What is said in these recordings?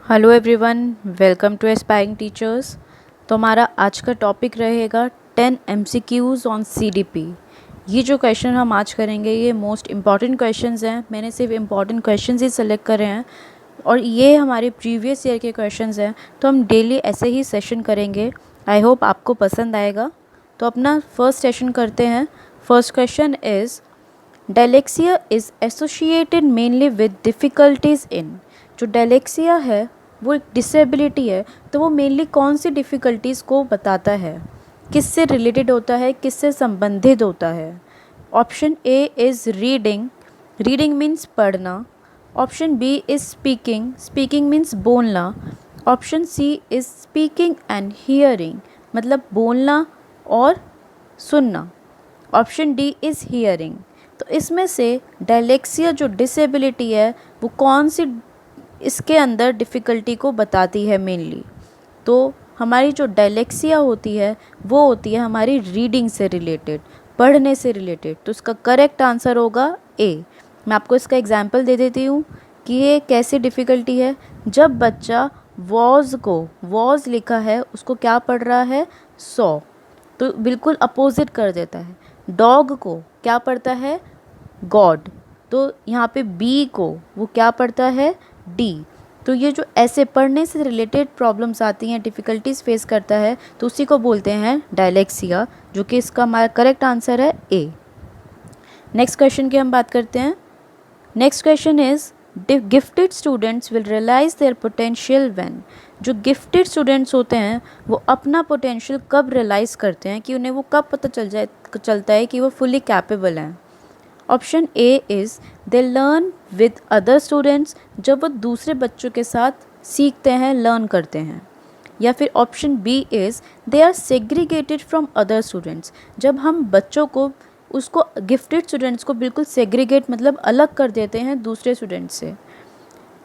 Hello everyone, welcome to aspiring teachers. तो हमारा आज का टॉपिक रहेगा 10 MCQs ऑन CDP। ये जो क्वेश्चन हम आज करेंगे ये मोस्ट इम्पॉर्टेंट क्वेश्चंस हैं। मैंने सिर्फ इम्पॉर्टेंट क्वेश्चंस ही सिलेक्ट करे हैं और ये हमारे प्रीवियस ईयर के क्वेश्चंस हैं। तो हम डेली ऐसे ही सेशन करेंगे। आई होप आपको पसंद आएगा। तो अपना फर्स्ट सेशन करते हैं। First question is dyslexia is associated mainly with difficulties in. जो डायलेक्सिया है वो एक डिसेबिलिटी है, तो वो मेनली कौन सी डिफ़िकल्टीज़ को बताता है, किससे रिलेटेड होता है, किससे संबंधित होता है। Option A is reading, reading means पढ़ना। Option B is speaking, speaking means बोलना। Option C is speaking and hearing, मतलब बोलना और सुनना। Option D is hearing. तो इसमें से डायलेक्सिया जो डिसेबिलिटी है वो कौन सी इसके अंदर डिफ़िकल्टी को बताती है मेनली। तो हमारी जो डायलेक्सिया होती है वो होती है हमारी रीडिंग से रिलेटेड, पढ़ने से रिलेटेड। तो इसका करेक्ट आंसर होगा ए। मैं आपको इसका एग्जांपल दे देती हूँ कि ये कैसी डिफ़िकल्टी है। जब बच्चा वॉज लिखा है उसको क्या पढ़ रहा है, सॉ, तो बिल्कुल अपोजिट कर देता है। डॉग को क्या पढ़ता है, गॉड, तो यहाँ पे बी को वो क्या पढ़ता है, डी। तो ये जो ऐसे पढ़ने से रिलेटेड प्रॉब्लम्स आती हैं, डिफ़िकल्टीज फेस करता है, तो उसी को बोलते हैं डायलेक्सिया, जो कि इसका हमारा करेक्ट आंसर है ए। नेक्स्ट क्वेश्चन की हम बात करते हैं। Next question is gifted students will realize their potential when. जो गिफ्टेड स्टूडेंट्स होते हैं वो अपना पोटेंशियल कब रियलाइज़ करते हैं, कि उन्हें वो कब पता चलता है कि वो फुली कैपेबल हैं। Option A is they learn with other students, जब वो दूसरे बच्चों के साथ सीखते हैं, लर्न करते हैं। या फिर option B is they are segregated from other students, जब हम बच्चों को उसको गिफ्टेड स्टूडेंट्स को बिल्कुल सेग्रीगेट मतलब अलग कर देते हैं दूसरे स्टूडेंट्स से।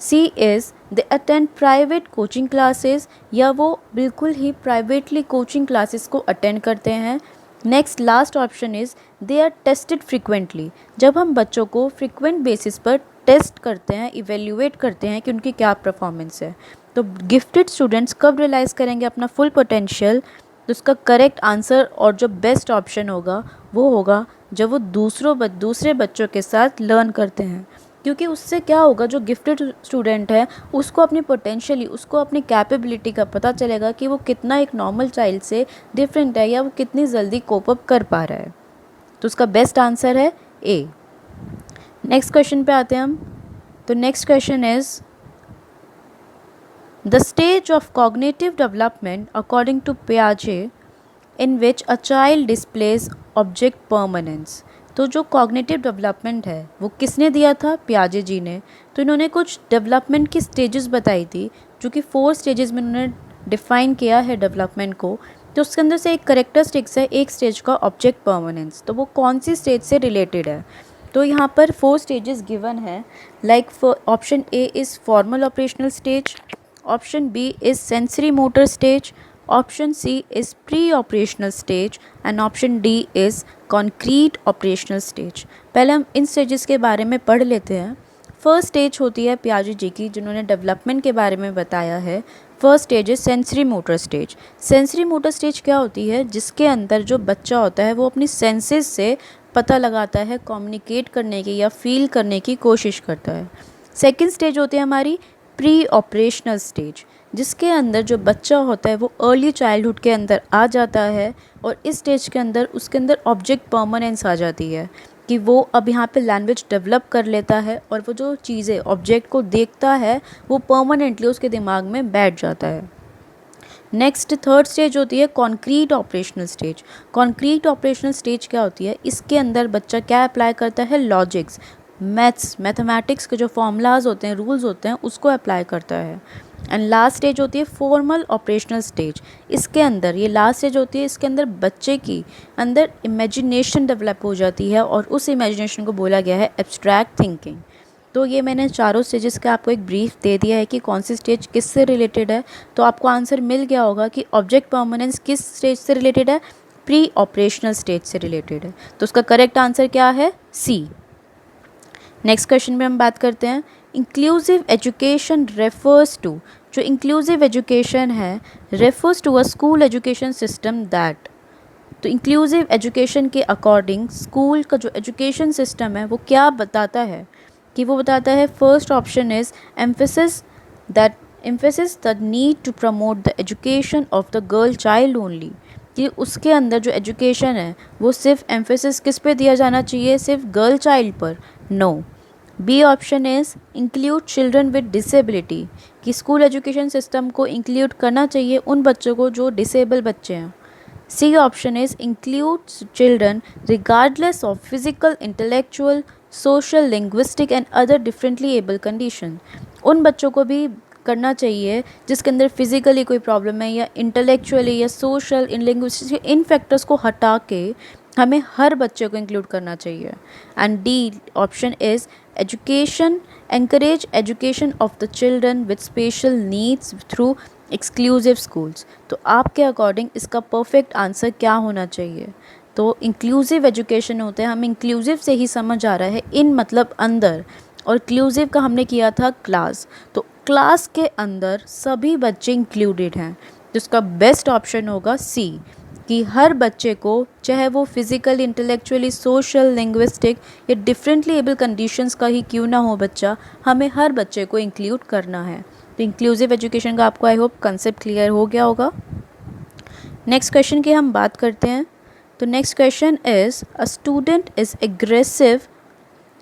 C is they attend private coaching classes, या वो बिल्कुल ही प्राइवेटली कोचिंग क्लासेस को अटेंड करते हैं। Next last option is they are tested frequently, जब हम बच्चों को फ्रिक्वेंट बेसिस पर टेस्ट करते हैं, इवेल्युएट करते हैं कि उनकी क्या परफॉर्मेंस है। तो गिफ्टेड स्टूडेंट्स कब रियलाइज़ करेंगे अपना फुल पोटेंशियल, तो उसका करेक्ट आंसर और जो बेस्ट ऑप्शन होगा वो होगा जब वो दूसरे बच्चों के साथ लर्न करते हैं। क्योंकि उससे क्या होगा, जो गिफ्टेड स्टूडेंट है उसको अपनी पोटेंशियली, उसको अपनी कैपेबिलिटी का पता चलेगा कि वो कितना एक नॉर्मल चाइल्ड से डिफरेंट है, या वो कितनी जल्दी कोप अप कर पा रहा है। तो उसका बेस्ट आंसर है ए। नेक्स्ट क्वेश्चन पे आते हैं हम। तो next question is the stage of cognitive development according to पियाजे in which a child displays object permanence. तो जो कॉग्निटिव डेवलपमेंट है वो किसने दिया था, पियाजे जी ने। तो इन्होंने कुछ डेवलपमेंट की स्टेजेस बताई थी, जो कि 4 स्टेजेस में इन्होंने डिफ़ाइन किया है डेवलपमेंट को। तो उसके अंदर से एक करेक्टरिस्टिक्स है एक स्टेज का, ऑब्जेक्ट परमानेंस। तो वो कौन सी स्टेज से रिलेटेड है। तो यहाँ पर 4 स्टेजेस गिवन है। Like option A is formal operational stage, option B is sensory motor stage, option C is pre operational stage and option D is concrete operational stage. पहले हम इन स्टेजेस के बारे में पढ़ लेते हैं। फर्स्ट स्टेज होती है पियाजे जी की, जिन्होंने डेवलपमेंट के बारे में बताया है। फर्स्ट स्टेज है sensory motor stage. Sensory motor stage क्या होती है, जिसके अंदर जो बच्चा होता है वो अपनी सेंसेस से पता लगाता है, कम्युनिकेट करने की या फील करने की कोशिश करता है। सेकेंड स्टेज होती है हमारी प्री ऑपरेशनल स्टेज, जिसके अंदर जो बच्चा होता है वो अर्ली चाइल्डहुड के अंदर आ जाता है, और इस स्टेज के अंदर उसके अंदर ऑब्जेक्ट परमानेंस आ जाती है, कि वो अब यहाँ पे लैंग्वेज डेवलप कर लेता है, और वो जो चीज़ें ऑब्जेक्ट को देखता है वो परमानेंटली उसके दिमाग में बैठ जाता है। नेक्स्ट थर्ड स्टेज होती है concrete operational stage. Concrete operational stage क्या होती है, इसके अंदर बच्चा क्या अप्लाई करता है, लॉजिक्स, मैथमेटिक्स के जो फॉर्मूलाज होते हैं, रूल्स होते हैं, उसको अप्लाई करता है। एंड लास्ट स्टेज होती है फॉर्मल ऑपरेशनल स्टेज। इसके अंदर ये लास्ट स्टेज होती है, इसके अंदर बच्चे की अंदर इमेजिनेशन डेवलप हो जाती है, और उस इमेजिनेशन को बोला गया है एब्स्ट्रैक्ट थिंकिंग। तो ये मैंने चारों स्टेजेस का आपको एक ब्रीफ दे दिया है कि कौन सी स्टेज किससे रिलेटेड है। तो आपको आंसर मिल गया होगा कि ऑब्जेक्ट परमानेंस किस स्टेज से रिलेटेड है, प्री ऑपरेशनल स्टेज से रिलेटेड है। तो उसका करेक्ट आंसर क्या है, सी। नेक्स्ट क्वेश्चन में हम बात करते हैं इंक्लूसिव एजुकेशन रेफर्स टू। जो इंक्लूसिव एजुकेशन है refers to a school education system that, तो इंक्लूसिव एजुकेशन के अकॉर्डिंग स्कूल का जो एजुकेशन सिस्टम है वो क्या बताता है, कि वो बताता है first option is emphasis the need to promote the education of the girl child only, कि उसके अंदर जो एजुकेशन है वो सिर्फ एम्फेसिस किस पे दिया जाना चाहिए, सिर्फ गर्ल चाइल्ड पर, no. B option is include children with disability, कि स्कूल एजुकेशन सिस्टम को इंक्लूड करना चाहिए उन बच्चों को जो डिसेबल बच्चे हैं। C option is include children regardless of physical, intellectual, social, linguistic and other differently able condition, उन बच्चों को भी करना चाहिए जिसके अंदर फिजिकली कोई प्रॉब्लम है या इंटेलेक्चुअली या सोशल, इन लिंग्विस्टिक, इन फैक्टर्स को हटा के हमें हर बच्चे को इंक्लूड करना चाहिए। And D option is education encourage education of the children with special needs through exclusive schools। तो आपके अकॉर्डिंग इसका परफेक्ट आंसर क्या होना चाहिए? तो इंक्लूसिव एजुकेशन होते हैं, हम इंक्लूसिव से ही समझ आ रहा है इन मतलब अंदर, और क्लूसिव का हमने किया था क्लास, तो क्लास के अंदर सभी बच्चे इंक्लूडेड हैं, तो इसका बेस्ट ऑप्शन होगा सी, कि हर बच्चे को चाहे वो फिज़िकल, इंटेलेक्चुअली, सोशल, लिंग्विस्टिक या डिफरेंटली एबल कंडीशंस का ही क्यों ना हो बच्चा, हमें हर बच्चे को इंक्लूड करना है। तो इंक्लूसिव एजुकेशन का आपको आई होप कंसेप्ट क्लियर हो गया होगा। नेक्स्ट क्वेश्चन की हम बात करते हैं। तो next question is a student is aggressive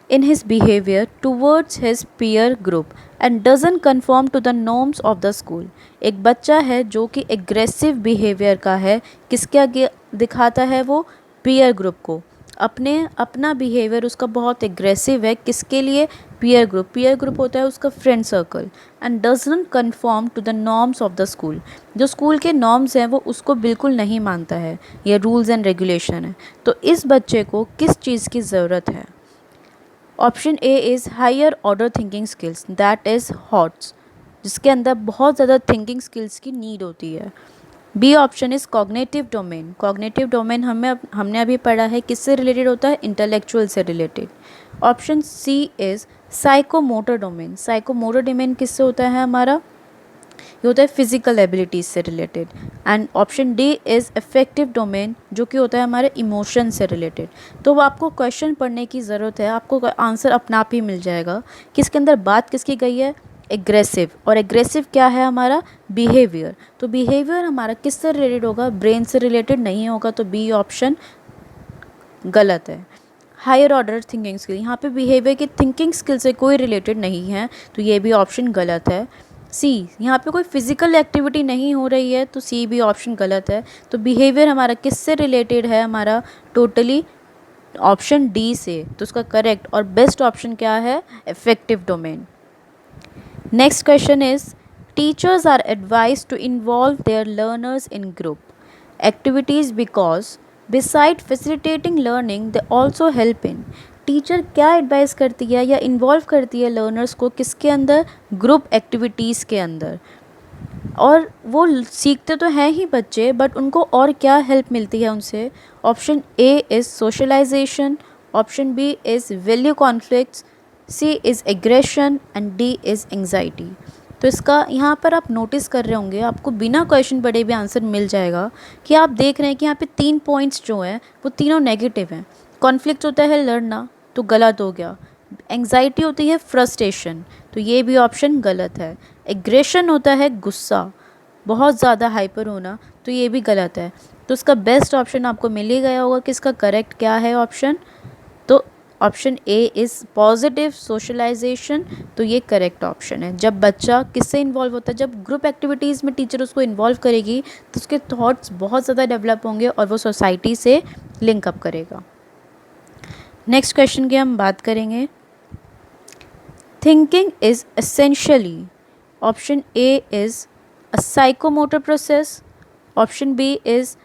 in his behavior towards his peer group and doesn't conform to the norms of the school। एक बच्चा है जो कि एग्रेसिव बिहेवियर का है, किसके आगे दिखाता है वो, पीयर ग्रुप को, अपना बिहेवियर उसका बहुत एग्रेसिव है, किसके लिए, पीयर ग्रुप। पीयर ग्रुप होता है उसका friend circle. And doesn't conform to the norms of the school, जो स्कूल के नॉर्म्स हैं वो उसको बिल्कुल नहीं मानता है, ये रूल्स एंड रेगुलेशन है। तो इस बच्चे को किस चीज़ की ज़रूरत है? Option A is higher order thinking skills, that is HOTS, जिसके अंदर बहुत ज़्यादा थिंकिंग स्किल्स की नीड होती है। B option is cognitive domain. Cognitive domain हमने अभी पढ़ा है किससे रिलेटेड होता है, इंटेलेक्चुअल से related. Option C is psychomotor domain. Psychomotor domain किससे होता है हमारा, ये होता है फिजिकल एबिलिटीज से related. And option D is effective domain, जो कि होता है हमारे इमोशन से रिलेटेड। तो वो आपको क्वेश्चन पढ़ने की ज़रूरत है, आपको आंसर अपना आप ही मिल जाएगा कि इसके अंदर बात किसकी गई है, एग्रेसिव। और एग्रेसिव क्या है हमारा, बिहेवियर। तो बिहेवियर हमारा किससे रिलेटेड होगा, ब्रेन से रिलेटेड नहीं होगा, तो बी ऑप्शन गलत है। हायर ऑर्डर थिंकिंग स्किल, यहाँ पे बिहेवियर की थिंकिंग स्किल से कोई रिलेटेड नहीं है, तो ये भी ऑप्शन गलत है। सी, यहाँ पे कोई फिजिकल एक्टिविटी नहीं हो रही है, तो सी भी ऑप्शन गलत है। तो बिहेवियर हमारा किससे रिलेटेड है, हमारा टोटली ऑप्शन डी से। तो उसका करेक्ट और बेस्ट ऑप्शन क्या है, effective domain. Next question is teachers are advise to involve their learners in group activities because beside facilitating learning they also help in. Teacher क्या advice करती है या इन्वॉल्व करती है लर्नर्स को किसके अंदर, ग्रुप एक्टिविटीज़ के अंदर। और वो सीखते तो हैं ही बच्चे, बट उनको और क्या हेल्प मिलती है उनसे। Option A is socialization, option B is value conflicts, C is aggression and D is anxiety. तो इसका यहाँ पर आप नोटिस कर रहे होंगे, आपको बिना क्वेश्चन पढ़े भी आंसर मिल जाएगा कि आप देख रहे हैं कि यहाँ पे 3 पॉइंट्स जो हैं वो तीनों नेगेटिव हैं। कॉन्फ्लिक्ट होता है लड़ना, तो गलत हो गया। एंग्जाइटी होती है फ्रस्ट्रेशन, तो ये भी ऑप्शन गलत है। एग्रेशन होता है गुस्सा, बहुत ज़्यादा हाइपर होना, तो ये भी गलत है। तो इसका बेस्ट ऑप्शन आपको मिल ही गया होगा कि इसका करेक्ट क्या है ऑप्शन। तो option A is positive socialization, तो ये करेक्ट ऑप्शन है। जब बच्चा किससे इन्वॉल्व होता है, जब ग्रुप एक्टिविटीज़ में टीचर उसको इन्वॉल्व करेगी तो उसके थॉट्स बहुत ज़्यादा डेवलप होंगे और वो सोसाइटी से लिंकअप करेगा। नेक्स्ट क्वेश्चन की हम बात करेंगे। Thinking is essentially, option A is a psychomotor process, option B is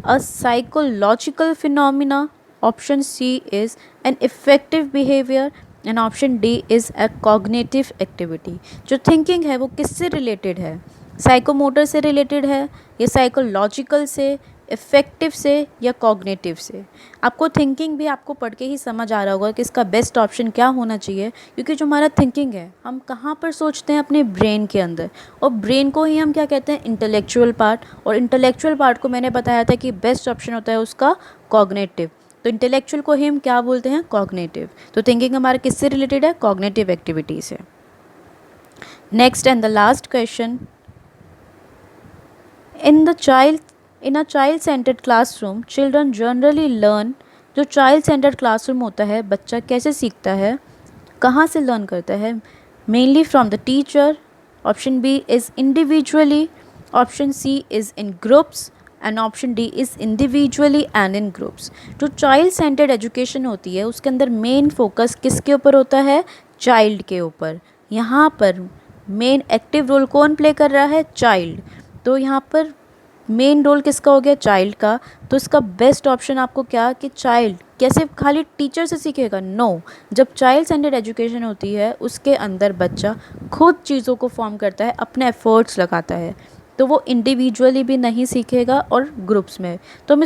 a psychological phenomena, option C is an effective behaviour and option D is a cognitive activity. जो thinking है वो किससे related है, psychomotor से related है या psychological से, effective से या कॉग्निटिव से। आपको थिंकिंग भी आपको पढ़ के ही समझ आ रहा होगा कि इसका बेस्ट ऑप्शन क्या होना चाहिए, क्योंकि जो हमारा थिंकिंग है हम कहाँ पर सोचते हैं, अपने ब्रेन के अंदर, और ब्रेन को ही हम क्या कहते हैं, इंटेलेक्चुअल पार्ट। और इंटेलेक्चुअल पार्ट को मैंने बताया था कि बेस्ट ऑप्शन होता है उसका कॉग्निटिव। तो इंटेलेक्चुअल को ही हम क्या बोलते हैं, कॉग्निटिव। तो थिंकिंग हमारा किससे रिलेटेड है, कॉग्निटिव एक्टिविटी से। Next and the last question, in a child centered classroom children generally learn। जो चाइल्ड सेंटर्ड क्लासरूम होता है, बच्चा कैसे सीखता है, कहाँ से लर्न करता है, mainly from the teacher. Option B is individually, option C is in groups, and option D is individually and in groups. जो चाइल्ड सेंटर्ड एजुकेशन होती है उसके अंदर मेन फोकस किसके ऊपर होता है, चाइल्ड के ऊपर। यहाँ पर मेन एक्टिव रोल कौन प्ले कर रहा है, चाइल्ड। तो यहाँ पर मेन रोल किसका हो गया, चाइल्ड का। तो इसका बेस्ट ऑप्शन आपको क्या, कि चाइल्ड कैसे खाली टीचर से सीखेगा, नो। जब चाइल्ड सेंटर्ड एजुकेशन होती है उसके अंदर बच्चा खुद चीज़ों को फॉर्म करता है, अपने एफर्ट्स लगाता है, तो वो इंडिविजुअली भी नहीं सीखेगा और ग्रुप्स में। तो हम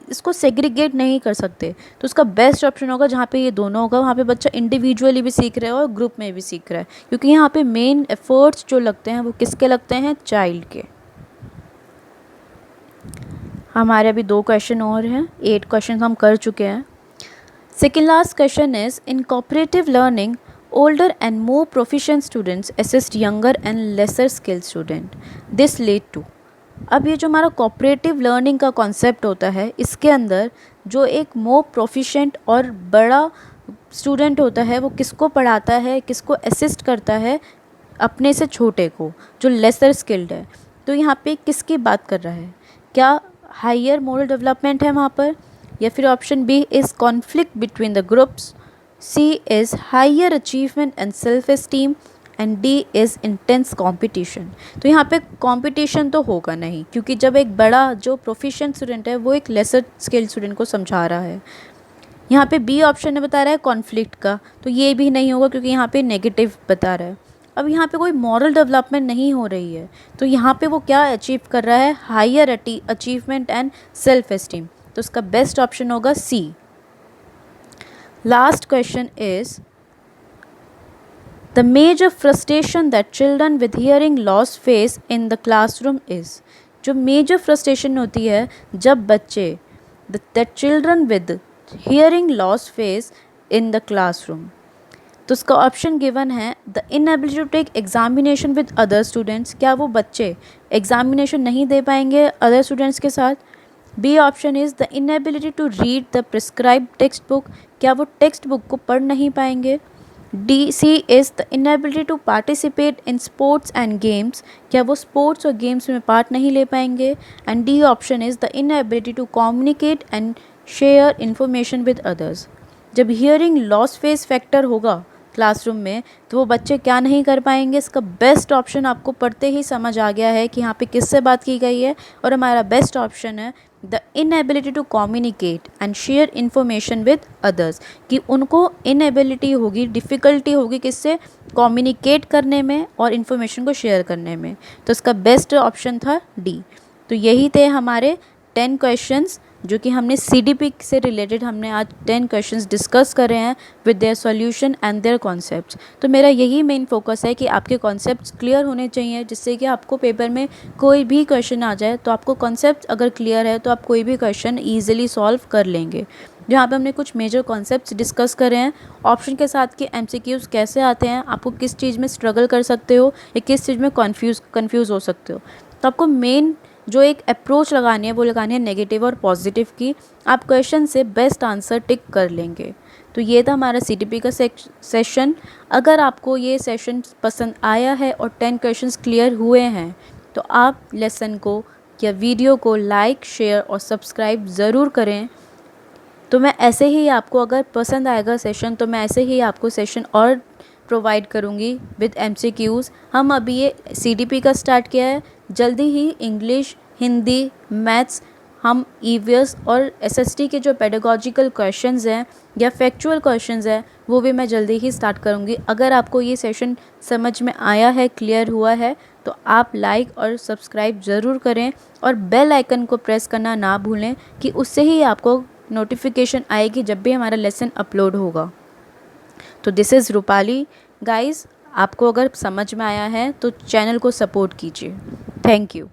इसको सेग्रीगेट नहीं कर सकते। तो उसका बेस्ट ऑप्शन होगा जहाँ पे ये दोनों होगा, वहाँ पे बच्चा इंडिविजुअली भी सीख रहा है और ग्रुप में भी सीख रहा है, क्योंकि यहाँ पे मेन एफर्ट्स जो लगते हैं वो किसके लगते हैं, चाइल्ड के। हमारे अभी 2 क्वेश्चन और हैं, 8 क्वेश्चन हम कर चुके हैं। Second last question is, in cooperative learning older and more proficient students assist younger and lesser skilled student, this lead to. अब ये जो हमारा कोऑपरेटिव लर्निंग का कॉन्सेप्ट होता है, इसके अंदर जो एक मोर प्रोफिशिएंट और बड़ा स्टूडेंट होता है वो किसको पढ़ाता है, किसको असिस्ट करता है, अपने से छोटे को, जो लेसर स्किल्ड है। तो यहाँ पे किसकी बात कर रहा है, क्या हायर मोरल डेवलपमेंट है वहाँ पर, या फिर option B is conflict between the groups, C is higher achievement and self esteem, and D is intense competition. तो यहाँ पे कंपटीशन तो होगा नहीं, क्योंकि जब एक बड़ा जो प्रोफिशिएंट स्टूडेंट है वो एक लेसर स्किल्ड स्टूडेंट को समझा रहा है। यहाँ पे बी ऑप्शन ने बता रहा है कॉन्फ्लिक्ट का, तो ये भी नहीं होगा क्योंकि यहाँ पे नेगेटिव बता रहा है। अब यहाँ पे कोई मॉरल डेवलपमेंट नहीं हो रही है, तो यहाँ पे वो क्या अचीव कर रहा है, higher achievement and self esteem. तो उसका बेस्ट ऑप्शन होगा C. Last question is, the major frustration that children with hearing loss face in the classroom is. जो मेजर फ्रस्ट्रेशन होती है जब बच्चे, that children with hearing loss face in the classroom, तो उसका ऑप्शन गिवन है the inability to take examination with other students. क्या वो बच्चे एग्जामिनेशन नहीं दे पाएंगे अदर स्टूडेंट्स के साथ। B option is the inability to read the prescribe text book. क्या वो टेक्स्ट बुक को पढ़ नहीं पाएंगे। D C is the inability to participate in sports and games. क्या वो स्पोर्ट्स और गेम्स में पार्ट नहीं ले पाएंगे। And D option is the inability to communicate and share information with others. जब हियरिंग लॉस फेस फैक्टर होगा classroom में तो वो बच्चे क्या नहीं कर पाएंगे। इसका बेस्ट ऑप्शन आपको पढ़ते ही समझ आ गया है कि यहाँ पे किससे बात की गई है, और हमारा बेस्ट ऑप्शन है the inability to communicate and share information with others, कि उनको इनएबिलिटी होगी, डिफ़िकल्टी होगी किससे, कम्युनिकेट करने में और इन्फॉर्मेशन को शेयर करने में। तो इसका बेस्ट ऑप्शन था डी। तो यही थे हमारे 10 क्वेश्चंस जो कि हमने CDP से रिलेटेड हमने आज 10 क्वेश्चंस डिस्कस करे हैं with their solution and their concepts. तो मेरा यही मेन फोकस है कि आपके कॉन्सेप्ट्स क्लियर होने चाहिए, जिससे कि आपको पेपर में कोई भी क्वेश्चन आ जाए तो आपको कॉन्सेप्ट अगर क्लियर है तो आप कोई भी क्वेश्चन ईजिली सॉल्व कर लेंगे। जहाँ पे हमने कुछ मेजर कॉन्सेप्ट्स डिस्कस करे हैं, ऑप्शन के साथ के MCQs कैसे आते हैं, आपको किस चीज़ में स्ट्रगल कर सकते हो या किस चीज़ में कन्फ्यूज़ हो सकते हो। तो आपको मेन जो एक अप्रोच लगानी है वो लगानी है नेगेटिव और पॉजिटिव की। आप क्वेश्चन से बेस्ट आंसर टिक कर लेंगे। तो ये था हमारा CDP का सेशन। अगर आपको ये सेशन पसंद आया है और 10 क्वेश्चंस क्लियर हुए हैं तो आप लेसन को या वीडियो को लाइक, शेयर और सब्सक्राइब ज़रूर करें। तो मैं ऐसे ही आपको, अगर पसंद आएगा सेशन तो मैं ऐसे ही आपको सेशन और प्रोवाइड करूँगी विद MCQs। हम अभी ये CDP का स्टार्ट किया है, जल्दी ही इंग्लिश, हिंदी, मैथ्स हम ईवीएस और एसएसटी के जो पेडागोजिकल क्वेश्चंस हैं या फैक्चुअल क्वेश्चंस हैं वो भी मैं जल्दी ही स्टार्ट करूँगी। अगर आपको ये सेशन समझ में आया है, क्लियर हुआ है, तो आप लाइक और सब्सक्राइब ज़रूर करें और बेल आइकन को प्रेस करना ना भूलें कि उससे ही आपको नोटिफिकेशन आएगी जब भी हमारा लेसन अपलोड होगा। तो दिस इज़ रूपाली गाइस, आपको अगर समझ में आया है तो चैनल को सपोर्ट कीजिए। Thank you.